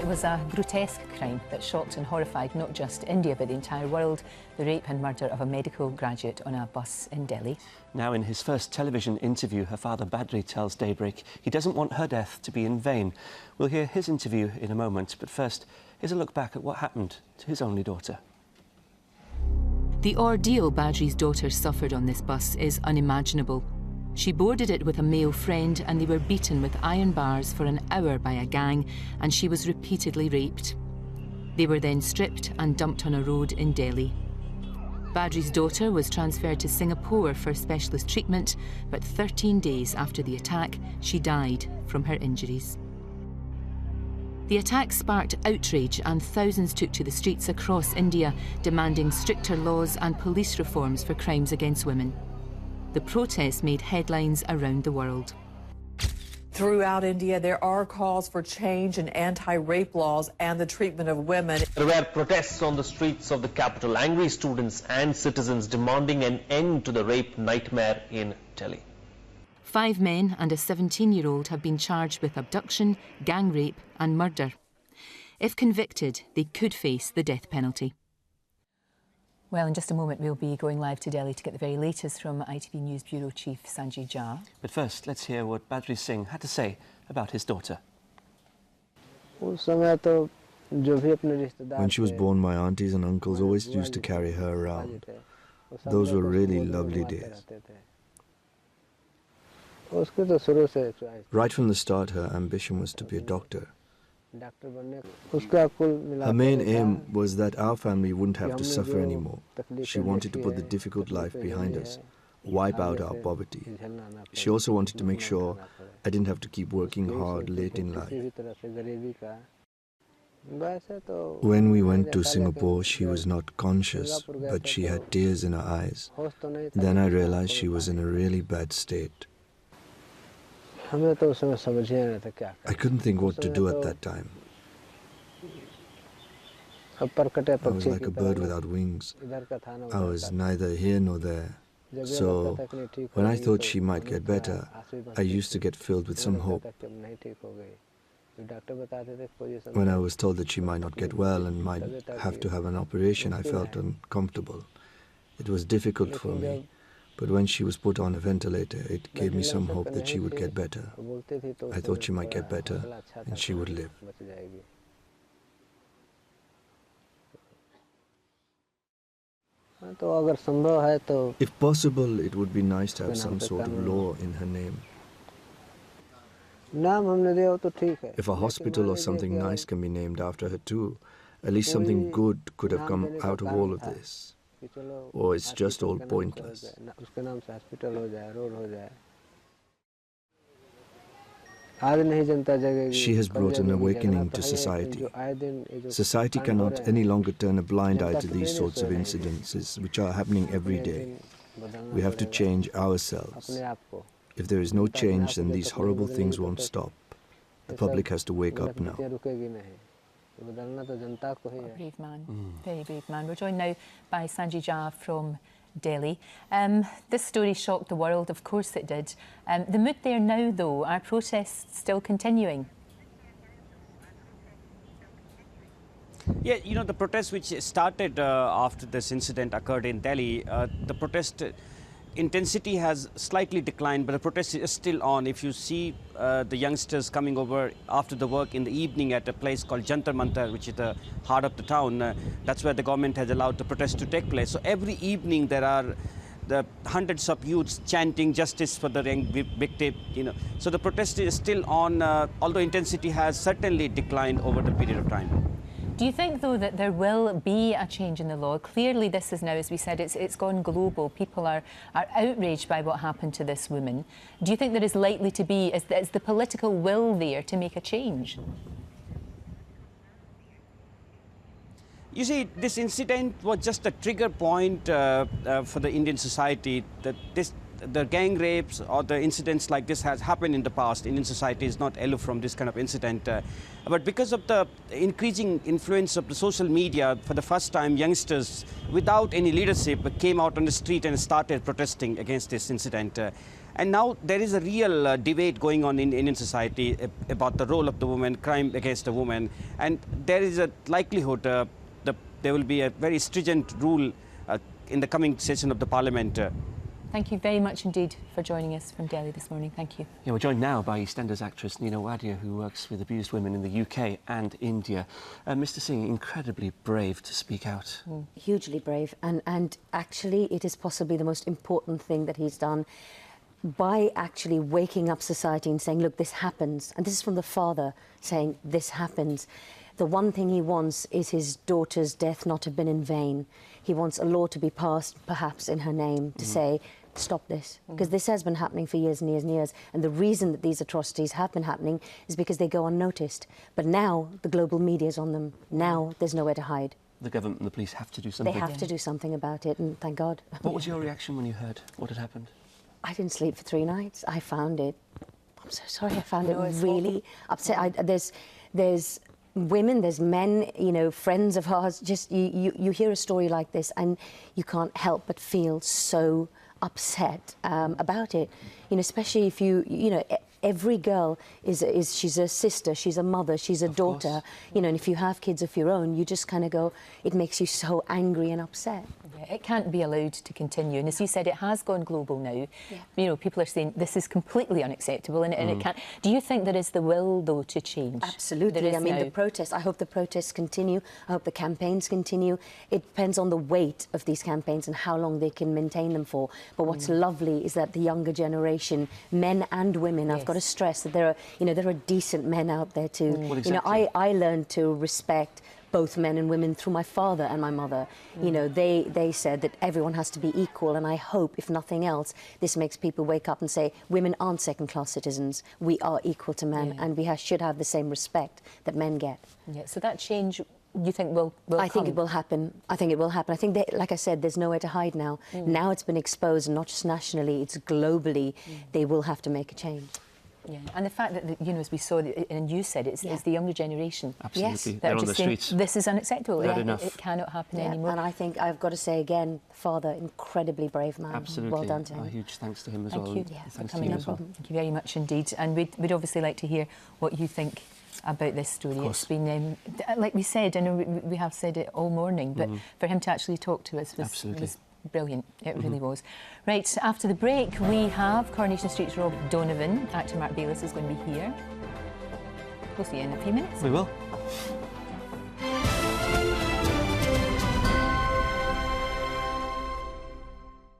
was a grotesque crime that shocked and horrified not just India but the entire world, the rape and murder of a medical graduate on a bus in Delhi. Now, in his first television interview, her father Badri tells Daybreak he doesn't want her death to be in vain. We'll hear his interview in a moment, but first, here's a look back at what happened to his only daughter. The ordeal Badri's daughter suffered on this bus is unimaginable. She boarded it with a male friend and they were beaten with iron bars for an hour by a gang, and she was repeatedly raped. They were then stripped and dumped on a road in Delhi. Badri's daughter was transferred to Singapore for specialist treatment, but 13 days after the attack, she died from her injuries. The attack sparked outrage and thousands took to the streets across India, demanding stricter laws and police reforms for crimes against women. The protests made headlines around the world. Throughout India, there are calls for change in anti-rape laws and the treatment of women. There were protests on the streets of the capital, angry students and citizens demanding an end to the rape nightmare in Delhi. 5 men and a 17-year-old have been charged with abduction, gang rape and murder. If convicted, they could face the death penalty. Well, in just a moment, we'll be going live to Delhi to get the very latest from ITV News Bureau Chief Sanjay Jha. But first, let's hear what Badri Singh had to say about his daughter. When she was born, my aunties and uncles always used to carry her around. Those were really lovely days. Right from the start, her ambition was to be a doctor. Her main aim was that our family wouldn't have to suffer anymore. She wanted to put the difficult life behind us, wipe out our poverty. She also wanted to make sure I didn't have to keep working hard late in life. When we went to Singapore, she was not conscious, but she had tears in her eyes. Then I realized she was in a really bad state. I couldn't think what to do at that time. I was like a bird without wings. I was neither here nor there. So, when I thought she might get better, I used to get filled with some hope. When I was told that she might not get well and might have to have an operation, I felt uncomfortable. It was difficult for me. But when she was put on a ventilator, it gave me some hope that she would get better. I thought she might get better and she would live. If possible, it would be nice to have some sort of law in her name. If a hospital or something nice can be named after her too, at least something good could have come out of all of this. Or it's just all pointless. She has brought an awakening to society. Society cannot any longer turn a blind eye to these sorts of incidences which are happening every day. We have to change ourselves. If there is no change, then these horrible things won't stop. The public has to wake up now. A brave man, very brave man. We're joined now by Sanjay Jha from Delhi. This story shocked the world, of course it did. The mood there now, though, are protests still continuing? Yeah, you know, the protest which started after this incident occurred in Delhi, the protest intensity has slightly declined, but the protest is still on. If you see the youngsters coming over after the work in the evening at a place called Jantar Mantar, which is the heart of the town, that's where the government has allowed the protest to take place. So every evening there are the hundreds of youths chanting justice for the young victim, you know. So the protest is still on, although intensity has certainly declined over the period of time. Do you think, though, that there will be a change in the law? Clearly, this is now, as we said, it's gone global. People are outraged by what happened to this woman. Do you think there is likely to be, is the political will there to make a change? You see, this incident was just a trigger point for the Indian society. That the gang rapes or the incidents like this has happened in the past. Indian society is not aloof from this kind of incident. But because of the increasing influence of the social media, for the first time, youngsters without any leadership came out on the street and started protesting against this incident. And now there is a real debate going on in Indian society about the role of the woman, crime against the woman. And there is a likelihood there will be a very stringent rule in the coming session of the Parliament. Thank you very much indeed for joining us from Delhi this morning. Thank you. Yeah, we're joined now by EastEnders actress Nina Wadia, who works with abused women in the UK and India. Mr. Singh, incredibly brave to speak out. Hugely brave, and actually it is possibly the most important thing that he's done by actually waking up society and saying, look, this happens. And this is from the father saying, this happens. The one thing he wants is his daughter's death not to have been in vain. He wants a law to be passed, perhaps in her name, to say, stop this. Because this has been happening for years and years and years. And the reason that these atrocities have been happening is because they go unnoticed. But now the global media is on them. Now there's nowhere to hide. The government and the police have to do something. They have to do something about it, and thank God. What was your reaction when you heard what had happened? I didn't sleep for 3 nights. I found it, I'm so sorry, I found it really upset. There's women, there's men, you know, friends of ours, just you hear a story like this and you can't help but feel so upset about it. You know, especially if you know, every girl she's a sister, she's a mother, she's a daughter, you know, and if you have kids of your own, you just kind of go, it makes you so angry and upset. Yeah, it can't be allowed to continue, and as you said, it has gone global now. Yeah. You know, people are saying this is completely unacceptable, and it can't. Do you think there is the will, though, to change? Absolutely. I mean, the protests, I hope the protests continue, I hope the campaigns continue. It depends on the weight of these campaigns and how long they can maintain them for. But what's lovely is that the younger generation, men and women, I've got to stress that there are decent men out there too. Well, exactly. You know, I learned to respect both men and women through my father and my mother. You know, they said that everyone has to be equal, and I hope, if nothing else, this makes people wake up and say, women aren't second-class citizens, we are equal to men, and we should have the same respect that men get. Yeah, so that change, you think will I think it will happen. I think it will happen. I think, like I said, there's nowhere to hide now. Now it's been exposed, and not just nationally, it's globally. They will have to make a change. Yeah, and the fact that, you know, as we saw, and you said, it's the younger generation. Absolutely. Yes, they're on the streets. This is unacceptable. It cannot happen anymore. And I think I've got to say again, father, incredibly brave man. Absolutely. Well done to him. A huge thanks to him as Thank well. you. Thanks to you as well. Thank you very much indeed. And we'd obviously like to hear what you think about this story. It's been, like we said, I know we have said it all morning, but for him to actually talk to us was brilliant. It really was. Right, after the break, we have Coronation Street's Rob Donovan. Actor Mark Bayliss is going to be here. We'll see you in a few minutes. We will.